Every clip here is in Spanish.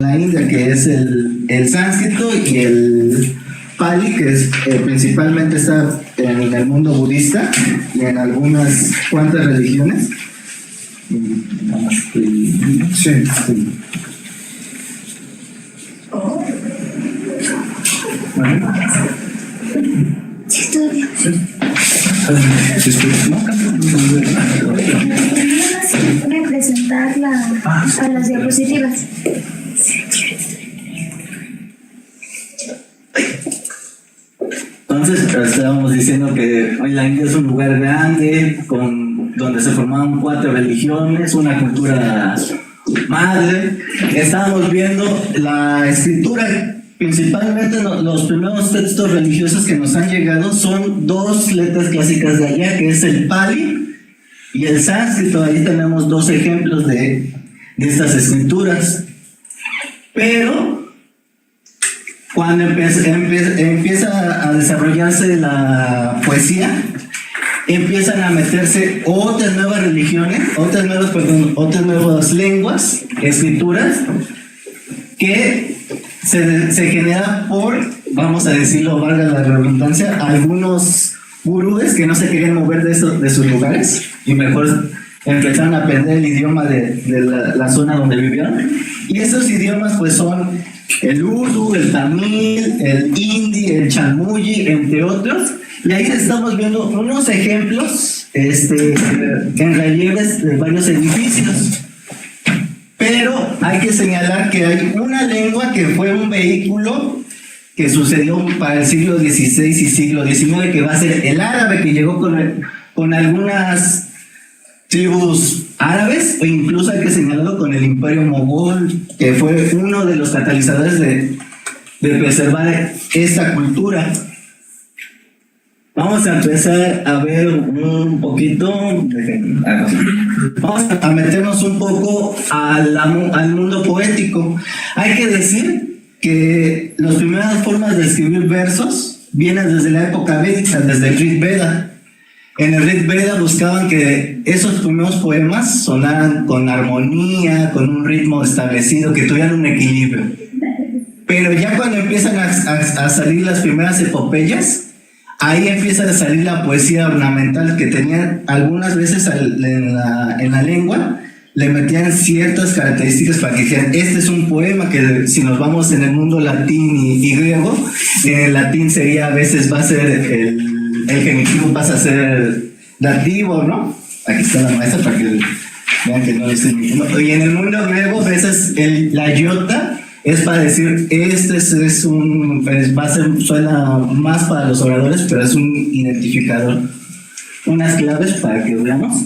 la India, que es el sánscrito, y el Pali, que es, principalmente está en el mundo budista y en algunas cuantas religiones. Sí. Bueno. Sí, estoy bien. Representar a las diapositivas. Entonces, estábamos diciendo que la India es un lugar grande, donde se formaban 4 religiones, una cultura madre. Estábamos viendo la escritura. Principalmente los primeros textos religiosos que nos han llegado son 2 letras clásicas de allá, que es el Pali y el sánscrito. Ahí tenemos 2 ejemplos de estas escrituras. Pero cuando empieza a desarrollarse la poesía, empiezan a meterse otras nuevas religiones, otras nuevas lenguas, escrituras, que se genera por, vamos a decirlo, valga la redundancia, algunos gurúes que no se querían mover de sus lugares y mejor empezaron a aprender el idioma de la zona donde vivieron. Y esos idiomas pues son el urdu, el tamil, el hindi, el chamuyi, entre otros. Y ahí estamos viendo unos ejemplos en relieves de varios edificios. Pero hay que señalar que hay una lengua que fue un vehículo que sucedió para el siglo XVI y siglo XIX, que va a ser el árabe, que llegó con algunas tribus árabes, o incluso hay que señalarlo con el imperio mogol, que fue uno de los catalizadores de preservar esta cultura. Vamos a empezar a ver un poquito, vamos a meternos un poco al mundo poético. Hay que decir que las primeras formas de escribir versos vienen desde la época védica, desde el Rig Veda. En el Rig Veda buscaban que esos primeros poemas sonaran con armonía, con un ritmo establecido, que tuvieran un equilibrio. Pero ya cuando empiezan a salir las primeras epopeyas, ahí empieza a salir la poesía ornamental, que tenían algunas veces en la lengua, le metían ciertas características para que dijeran, este es un poema, que si nos vamos en el mundo latín y griego, en el latín sería, a veces va a ser el genitivo pasa a ser dativo, ¿no? Aquí está la maestra para que vean que no lo estoy mintiendo. Y en el mundo griego, a veces la iota es para decir, es un, pues suena más para los oradores, pero es un identificador. Unas claves para que veamos.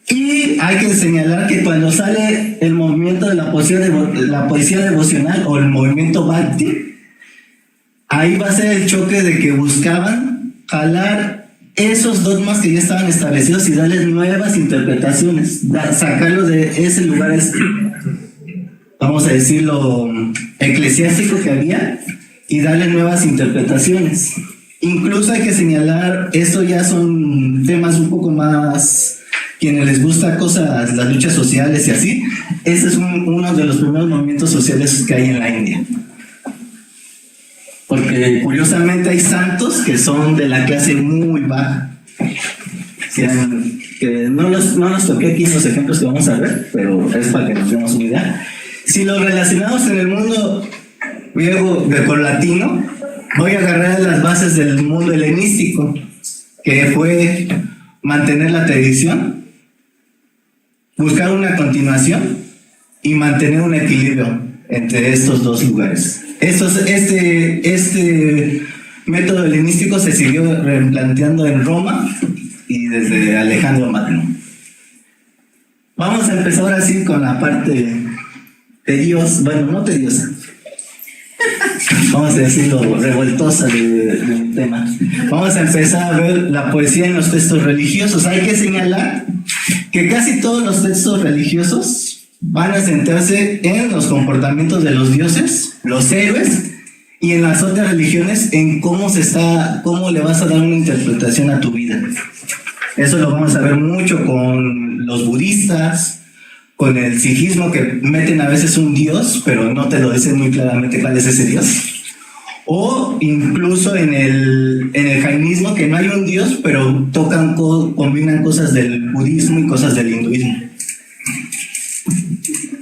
Y hay que señalar que cuando sale el movimiento de la poesía devocional o el movimiento Bhakti, ahí va a ser el choque de que buscaban jalar esos dogmas que ya estaban establecidos y darles nuevas interpretaciones, sacarlos de ese lugar, vamos a decirlo, eclesiástico que había, y darle nuevas interpretaciones. Incluso hay que señalar, esto ya son temas un poco más, quienes les gusta cosas, las luchas sociales y así, este es uno de los primeros movimientos sociales que hay en la India. Porque curiosamente hay santos que son de la clase muy baja. Que no los toqué aquí en los ejemplos que vamos a ver, pero es para que nos demos una idea. Si lo relacionamos en el mundo griego grecolatino, voy a agarrar las bases del mundo helenístico, que fue mantener la tradición, buscar una continuación y mantener un equilibrio entre estos dos lugares. Este método helenístico se siguió replanteando en Roma y desde Alejandro Magno. Vamos a empezar así con la parte tediosa, bueno, no tediosa, vamos a decirlo, revoltosa del tema. Vamos a empezar a ver la poesía en los textos religiosos. Hay que señalar que casi todos los textos religiosos van a centrarse en los comportamientos de los dioses, los héroes, y en las otras religiones en cómo le vas a dar una interpretación a tu vida. Eso lo vamos a ver mucho con los budistas, con el sijismo, que meten a veces un dios, pero no te lo dicen muy claramente cuál es ese dios. O incluso en el jainismo, que no hay un dios, pero combinan cosas del budismo y cosas del hinduismo.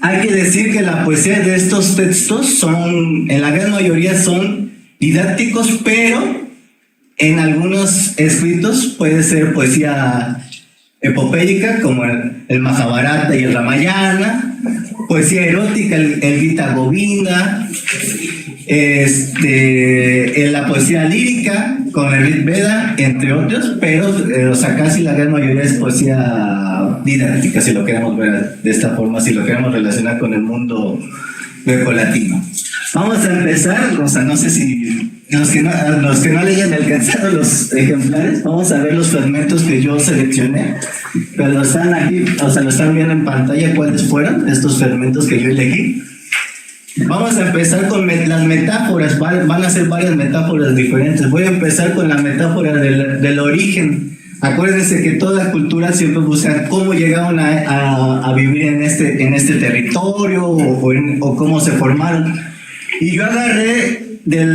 Hay que decir que la poesía de estos textos en la gran mayoría son didácticos, pero en algunos escritos puede ser poesía epopéica, como el Mahabharata y el Ramayana, poesía erótica, el Gita Govinda, en la poesía lírica con el Rig Veda, entre otros, pero casi la gran mayoría es poesía didáctica, si lo queremos ver de esta forma, si lo queremos relacionar con el mundo grecolatino. Vamos a empezar, o sea, no sé si los que no le hayan alcanzado los ejemplares, vamos a ver los fragmentos que yo seleccioné, pero están aquí, o sea, lo están viendo en pantalla cuáles fueron estos fragmentos que yo elegí. Vamos a empezar con las metáforas, van a ser varias metáforas diferentes. Voy a empezar con la metáfora del origen. Acuérdense que toda cultura siempre busca cómo llegaron a vivir en este territorio o cómo se formaron. Y yo agarré de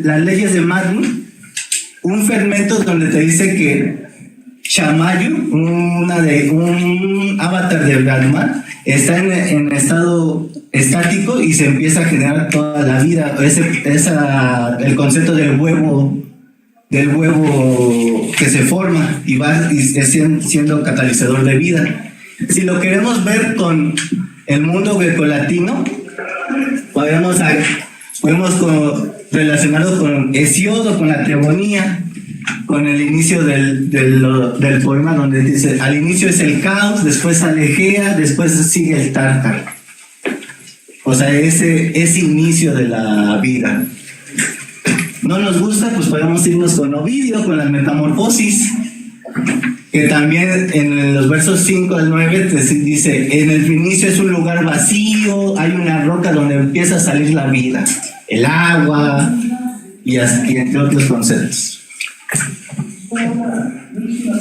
las leyes de Magnum un fragmento donde te dice que Shamayu, un avatar de Brahma, está en estado estático y se empieza a generar toda la vida. El concepto del huevo que se forma y va siendo catalizador de vida. Si lo queremos ver con el mundo grecolatino, podemos relacionarlo con Hesiodo, con la Teogonía, con el inicio del poema, donde dice: al inicio es el caos, después sale Egea, después sigue el Tártaro. O sea, ese inicio de la vida. No nos gusta, pues podemos irnos con Ovidio, con las metamorfosis, que también en los versos 5 al 9 te dice: en el inicio es un lugar vacío, hay una roca donde empieza a salir la vida, el agua, y entre otros conceptos.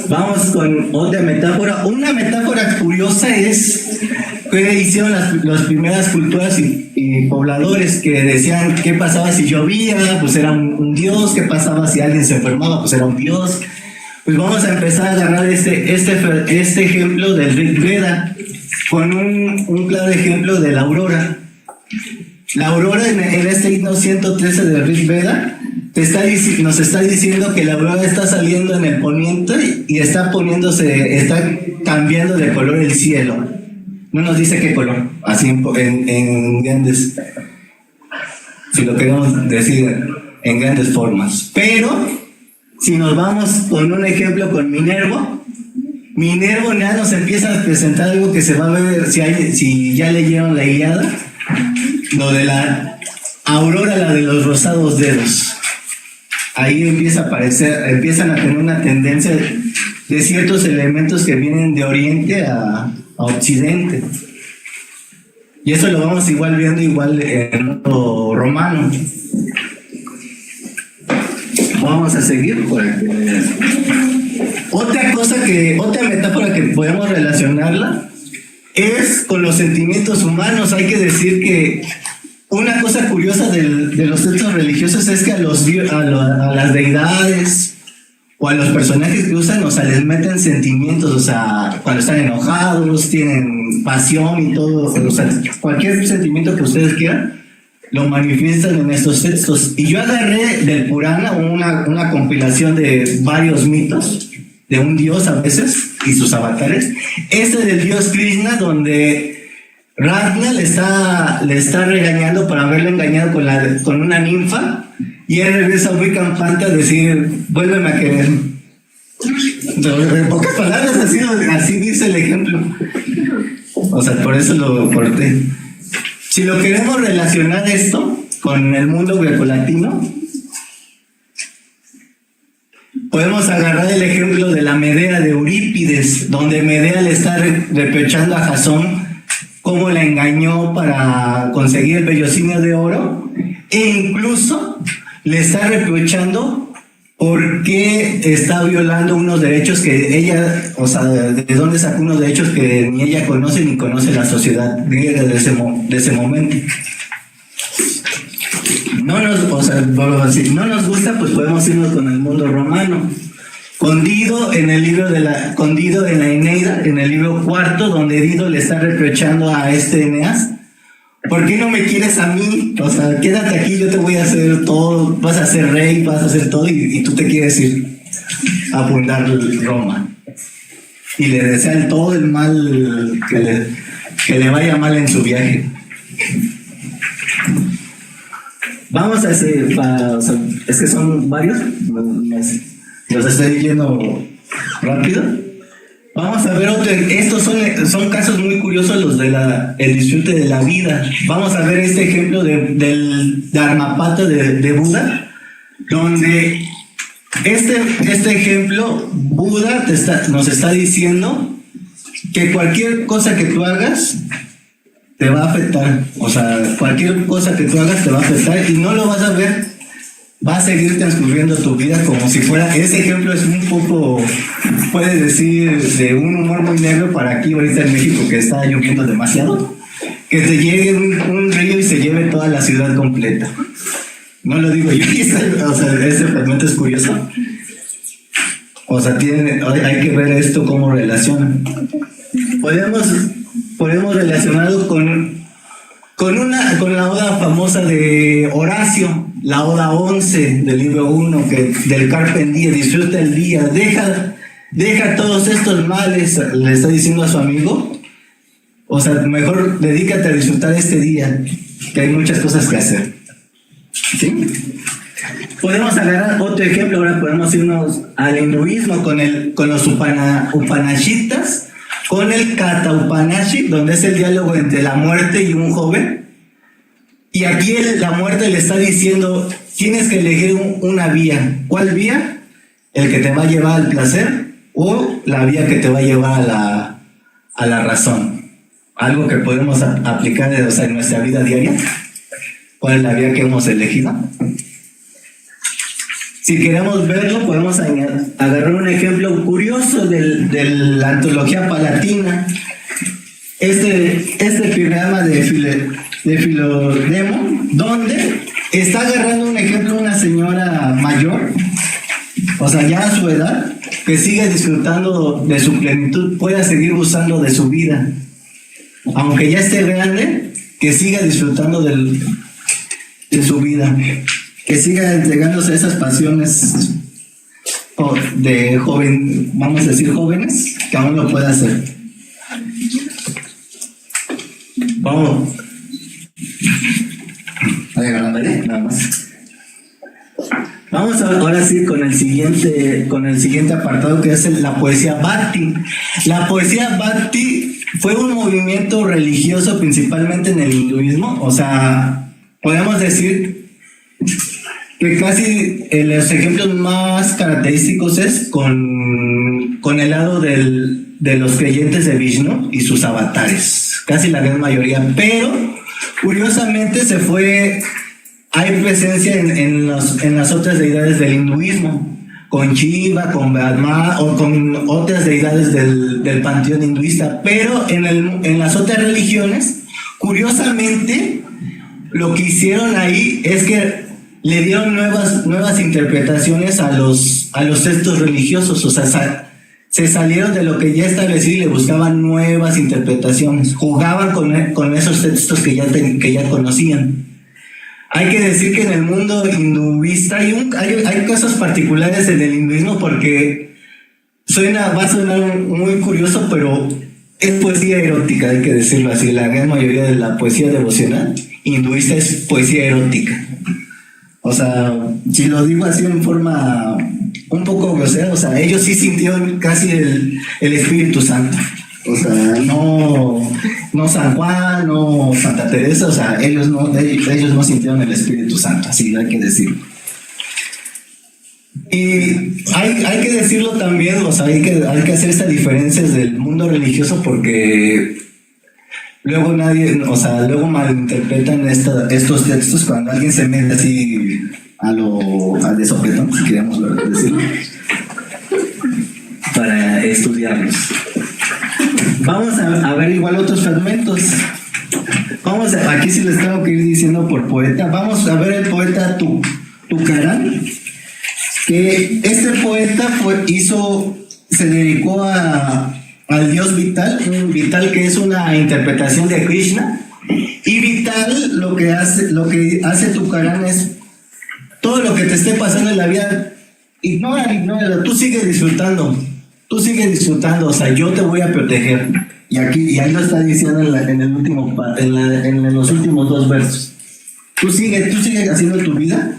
Vamos con otra metáfora. Una metáfora curiosa es que hicieron las primeras culturas y pobladores, que decían: ¿qué pasaba si llovía? Pues era un dios. ¿Qué pasaba si alguien se enfermaba? Pues era un dios. Pues vamos a empezar a agarrar este ejemplo del Rig Veda con un claro ejemplo de la aurora. La aurora en este himno 113 del Rig Veda nos está diciendo que la aurora está saliendo en el poniente y está cambiando de color el cielo. No nos dice qué color, así en grandes, si lo queremos decir en grandes formas. Pero si nos vamos con un ejemplo con Minervo ya nos empieza a presentar algo que se va a ver si ya leyeron la Ilíada, lo de la aurora, la de los rosados dedos. Ahí empiezan a tener una tendencia de ciertos elementos que vienen de Oriente a Occidente. Y eso lo vamos igual viendo en lo romano. Vamos a seguir por aquí. Otra metáfora que podemos relacionarla es con los sentimientos humanos. Hay que decir que una cosa curiosa de los textos religiosos es que a las deidades o a los personajes que usan, o sea, les meten sentimientos, o sea, cuando están enojados, tienen pasión y todo, o sea, cualquier sentimiento que ustedes quieran, lo manifiestan en estos textos. Y yo agarré del Purana una compilación de varios mitos de un dios a veces y sus avatares. Del dios Krishna, donde Radha le está regañando por haberle engañado con una ninfa, y él regresa muy campante a decir: vuélveme a querer. En pocas palabras, así dice el ejemplo. O sea, por eso lo corté. Si lo queremos relacionar esto con el mundo grecolatino, podemos agarrar el ejemplo de la Medea de Eurípides, donde Medea le está reprochando a Jasón cómo la engañó para conseguir el vellocinio de oro, e incluso le está reprochando ¿por qué está violando unos derechos que ella, o sea, de dónde sacó unos derechos que ni ella conoce ni conoce la sociedad griega de ese momento? No nos, o sea, si no nos gusta, pues podemos irnos con el mundo romano. Con Dido en el libro con Dido en la Eneida, en el libro cuarto, donde Dido le está reprochando a Eneas: ¿por qué no me quieres a mí? O sea, quédate aquí, yo te voy a hacer todo, vas a ser rey, vas a hacer todo, y tú te quieres ir a fundar Roma. Y le desean todo el mal, que le vaya mal en su viaje. Vamos a hacer, o sea, es que son varios, los estoy leyendo rápido. Vamos a ver otro. Estos son casos muy curiosos, los de el disfrute de la vida. Vamos a ver este ejemplo del Dharmapata de Buda, donde este ejemplo, Buda nos está diciendo que cualquier cosa que tú hagas te va a afectar. O sea, cualquier cosa que tú hagas te va a afectar y no lo vas a ver. Va a seguir transcurriendo tu vida como si fuera... Ese ejemplo es un poco, puedes decir, de un humor muy negro para aquí ahorita en México, que está lloviendo demasiado. Que te llegue un río y se lleve toda la ciudad completa. No lo digo yo, o sea, ese fragmento es curioso. O sea, hay que ver esto cómo relaciona. Podemos relacionarlo con la oda famosa de Horacio, la oda 11 del libro 1, del Carpe Diem: disfruta el día, deja todos estos males, le está diciendo a su amigo. O sea, mejor dedícate a disfrutar este día, que hay muchas cosas que hacer. ¿Sí? Podemos agarrar otro ejemplo, ahora podemos irnos al hinduismo con los Upanashitas, con el Kata Upanishad, donde es el diálogo entre la muerte y un joven. Y aquí la muerte le está diciendo: tienes que elegir una vía. ¿Cuál vía? ¿El que te va a llevar al placer o la vía que te va a llevar a la razón? Algo que podemos aplicar, o sea, en nuestra vida diaria. ¿Cuál es la vía que hemos elegido? Si queremos verlo, podemos agarrar un ejemplo curioso de la antología palatina. Este programa de Filodemo, donde está agarrando un ejemplo una señora mayor, o sea, ya a su edad, que sigue disfrutando de su plenitud, pueda seguir gozando de su vida, aunque ya esté grande, que siga disfrutando de su vida, que siga entregándose a esas pasiones de joven, vamos a decir jóvenes, que aún lo puede hacer. Vamos. Voy agarrando ya, nada más. Vamos ahora sí con el siguiente apartado, que es la poesía Bhakti. La poesía Bhakti fue un movimiento religioso principalmente en el hinduismo. O sea, podemos decir que casi los ejemplos más característicos es con el lado de los creyentes de Vishnu y sus avatares, casi la gran mayoría, pero curiosamente hay presencia en las otras deidades del hinduismo, con Shiva, con Brahma o con otras deidades del panteón hinduista, pero en las otras religiones, curiosamente, lo que hicieron ahí es que le dieron nuevas interpretaciones a los textos religiosos. O sea, se salieron de lo que ya establecí y le buscaban nuevas interpretaciones, jugaban con esos textos que ya conocían. Hay que decir que en el mundo hinduista hay casos particulares en el hinduismo, porque va a sonar muy curioso, pero es poesía erótica, hay que decirlo así. La gran mayoría de la poesía devocional hinduista es poesía erótica. O sea, si lo digo así en forma un poco grosera, o sea, ellos sí sintieron casi el Espíritu Santo. O sea, no San Juan, no Santa Teresa, o sea, ellos no sintieron el Espíritu Santo, así hay que decirlo. Y hay que decirlo también, o sea, hay que hacer estas diferencias del mundo religioso, porque luego luego malinterpretan estos textos cuando alguien se mete así a de sopetón, si queremos decirlo, para estudiarlos. Vamos a ver igual otros fragmentos. Aquí sí les tengo que ir diciendo por poeta. Vamos a ver el poeta Tucarán, que este poeta se dedicó al dios Vital, que es una interpretación de Krishna. Y Vital lo que hace Tucarán es todo lo que te esté pasando en la vida, ignóralo, tú sigues disfrutando, o sea, yo te voy a proteger. Y ahí lo está diciendo en los últimos 2 versos. Tú sigues haciendo tu vida,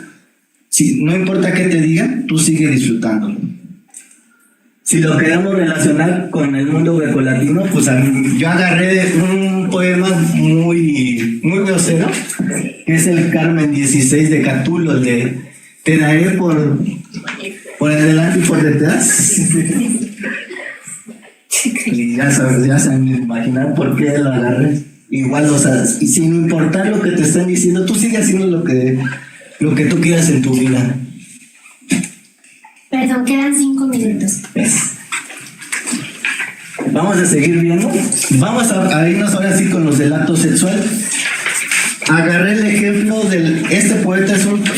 no importa qué te digan, tú sigues disfrutando. Si lo queremos relacionar con el mundo grecolatino, pues yo agarré un poema muy, muy grosero, que es el Carmen 16 de Catulo, el de te daré por adelante y por detrás. Y ya saben imaginar por qué lo agarré. Igual, o sea, y sin importar lo que te estén diciendo, tú sigues haciendo lo que tú quieras en tu vida. Perdón, quedan 5 minutos. Vamos a seguir viendo. Vamos a irnos ahora sí con los del acto sexual. Agarré el ejemplo este poeta,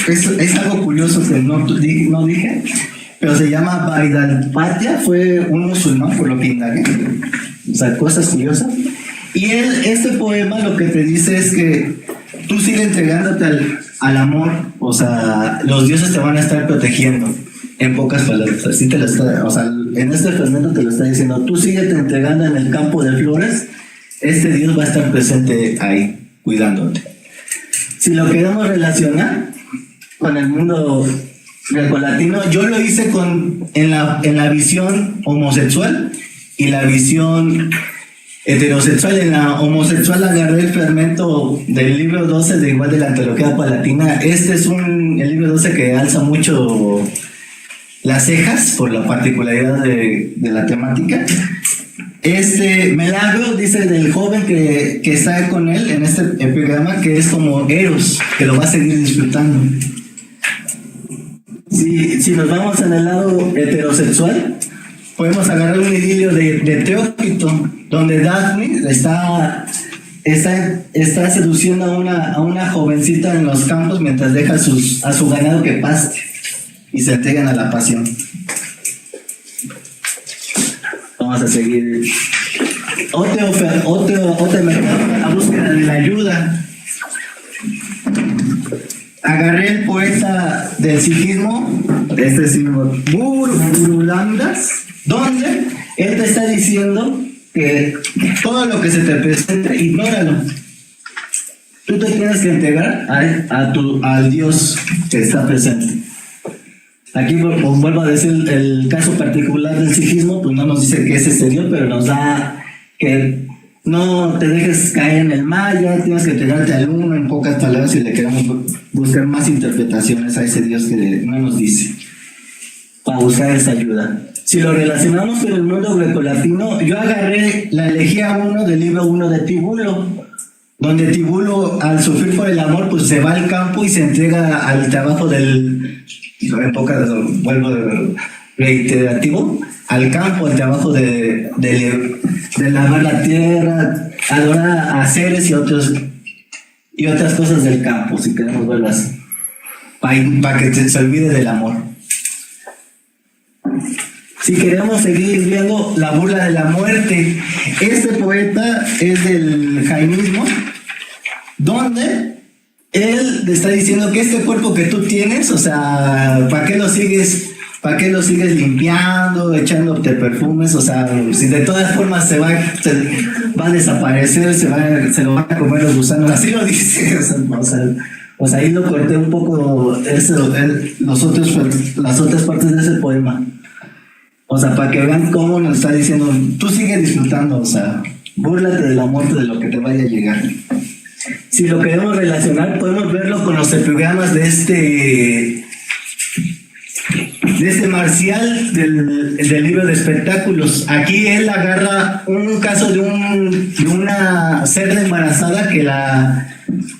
es algo curioso que no dije, pero se llama Vaidalpatya, fue un musulmán por lo que indagué. O sea, cosas curiosas. Y este poema lo que te dice es que tú sigues entregándote al amor, o sea, los dioses te van a estar protegiendo. En pocas palabras, así en este fragmento te lo está diciendo, tú síguete entregando en el campo de flores, este Dios va a estar presente ahí, cuidándote. Si lo queremos relacionar con el mundo grecolatino, yo lo hice en la visión homosexual y la visión heterosexual. En la homosexual agarré el fragmento del libro 12 de la Antología Palatina. Este es el libro 12 que alza mucho las cejas por la particularidad de la temática. Milagro dice del joven que está con él en este epigrama, que es como Eros, que lo va a seguir disfrutando. Si nos vamos en el lado heterosexual, podemos agarrar un idilio de Teócrito, donde Daphne está seduciendo a una jovencita en los campos mientras deja a su ganado que paste y se entregan a la pasión. Vamos a seguir. La búsqueda de la ayuda. Agarré el poeta del sikhismo, Gurulandas, donde él te está diciendo que todo lo que se te presente, ignóralo. Tú te tienes que entregar al Dios que está presente. Aquí vuelvo a decir el caso particular del sikhismo, pues no nos dice que es ese Dios, pero nos da que no te dejes caer en el maya, tienes que entregarte al uno, en pocas palabras, si le queremos buscar más interpretaciones a ese Dios que no nos dice, para buscar esa ayuda. Si lo relacionamos con el mundo grecolatino, yo agarré la elegía 1 del libro 1 de Tibulo, donde Tibulo, al sufrir por el amor, pues se va al campo y se entrega al trabajo en pocas, vuelvo reiterativo, al campo, al trabajo de lavar la tierra, adorar a seres y otras cosas del campo, si queremos verlo así, para que se olvide del amor. Si queremos seguir viendo la burla de la muerte, este poeta es del jainismo, donde él le está diciendo que este cuerpo que tú tienes, o sea, ¿para qué lo sigues limpiando, echándote perfumes? O sea, si de todas formas se va a desaparecer, se lo van a comer los gusanos, así lo dice. O sea, ahí lo corté un poco las otras partes de ese poema. O sea, para que vean cómo nos está diciendo, tú sigue disfrutando, o sea, búrlate de la muerte, de lo que te vaya a llegar. Si lo queremos relacionar, podemos verlo con los epigramas de este Marcial del libro de espectáculos. Aquí él agarra un caso de una cerda embarazada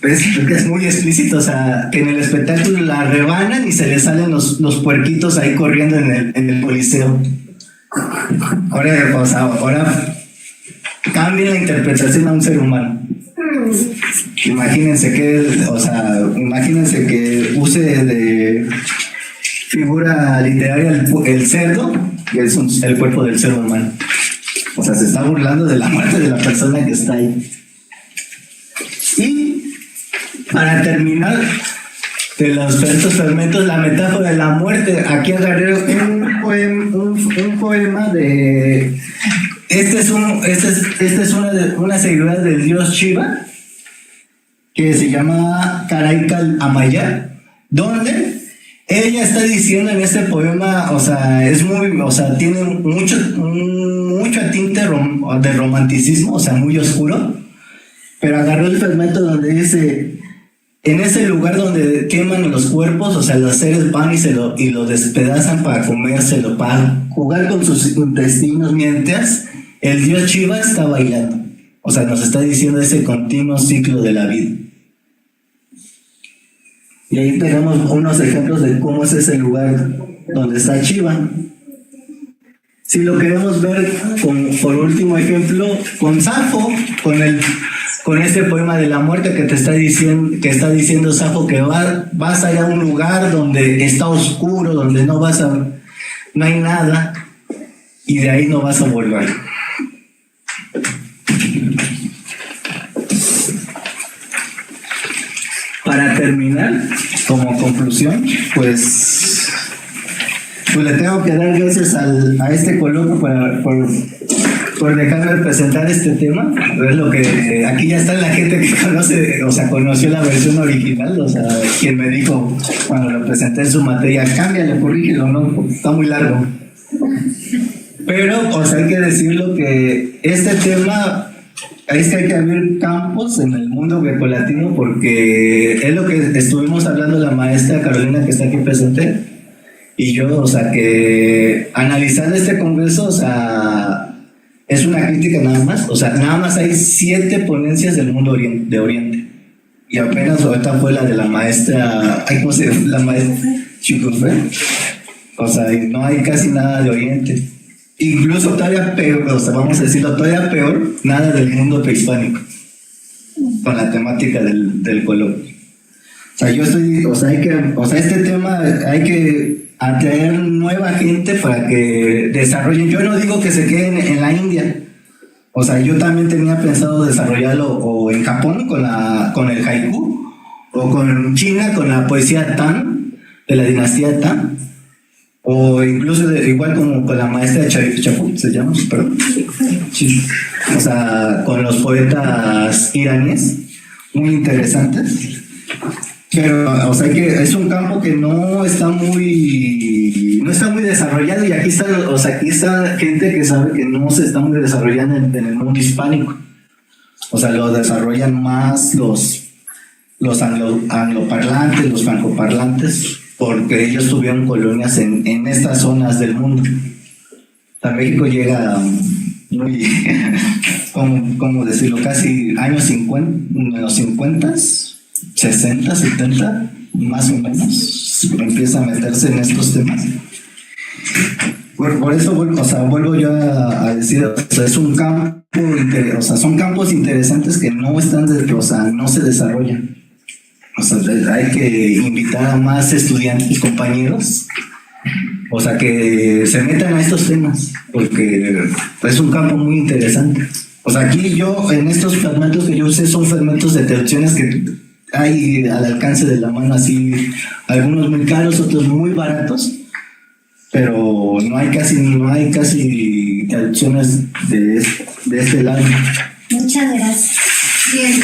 que es muy explícito, o sea, que en el espectáculo la rebanan y se le salen los puerquitos ahí corriendo en el coliseo. Ahora cambien la interpretación a un ser humano. Imagínense que use de figura literaria el cerdo, que es el cuerpo del ser humano. O sea, se está burlando de la muerte de la persona que está ahí. Y para terminar, de los estos fermentos, la metáfora de la muerte, aquí agarré un poema de... Esta es una seguidora del dios Shiva, que se llama Karaikal Amaya, donde ella está diciendo en este poema, o sea, tiene mucho tinte de romanticismo, o sea, muy oscuro, pero agarró el fragmento donde dice: en ese lugar donde queman los cuerpos, o sea, los seres van y lo despedazan para comérselo, para jugar con sus intestinos, mientras el dios Shiva está bailando. O sea, nos está diciendo ese continuo ciclo de la vida. Y ahí tenemos unos ejemplos de cómo es ese lugar donde está Shiva. Si lo queremos ver por último ejemplo, con Safo, con este poema de la muerte que está diciendo Safo que vas a ir a un lugar donde está oscuro, donde no hay nada, y de ahí no vas a volver. Para terminar, como conclusión, pues le tengo que dar gracias a este coloquio por dejarme presentar este tema. Es lo que aquí ya está la gente que conoce, o sea, conoció la versión original, o sea, quien me dijo cuando lo presenté en su materia: cámbiale, corrígelo, no, está muy largo. Pero, o sea, hay que decirlo que este tema, es que hay que abrir campos en el mundo grecolatino, porque es lo que estuvimos hablando la maestra Carolina, que está aquí presente, y yo, o sea, que analizando este congreso, o sea, es una crítica nada más, o sea, nada más hay 7 ponencias del mundo de Oriente, y apenas ahorita fue la de la maestra, ¿cómo se llama? La maestra Chucufe, o sea, no hay casi nada de Oriente. Incluso todavía peor, o sea, vamos a decirlo todavía peor, nada del mundo prehispánico, con la temática del coloquio. O sea, este tema hay que atraer nueva gente para que desarrollen. Yo no digo que se queden en la India. O sea, yo también tenía pensado desarrollarlo o en Japón con el haiku, o con China con la poesía Tang, de la dinastía Tang, o incluso igual como con la maestra Chaput, se llama, perdón. Sí. O sea, con los poetas iraníes, muy interesantes. Pero, o sea, que es un campo que no está muy desarrollado, y aquí está gente que sabe que no se está muy desarrollando en el mundo hispánico. O sea, lo desarrollan más los angloparlantes, los francoparlantes, porque ellos tuvieron colonias en estas zonas del mundo. O sea, México llega muy, ¿cómo decirlo? Casi años 50, en los 50, 60, 70, más o menos, empieza a meterse en estos temas. Por eso, vuelvo yo a decir, o sea, es un campo, o sea, son campos interesantes que no se desarrollan. O sea, hay que invitar a más estudiantes, compañeros, o sea, que se metan a estos temas, porque es un campo muy interesante. O sea, aquí en estos fragmentos que yo usé, son fragmentos de traducciones que hay al alcance de la mano, así, algunos muy caros, otros muy baratos, pero no hay casi traducciones de este lado. Muchas gracias. Bien.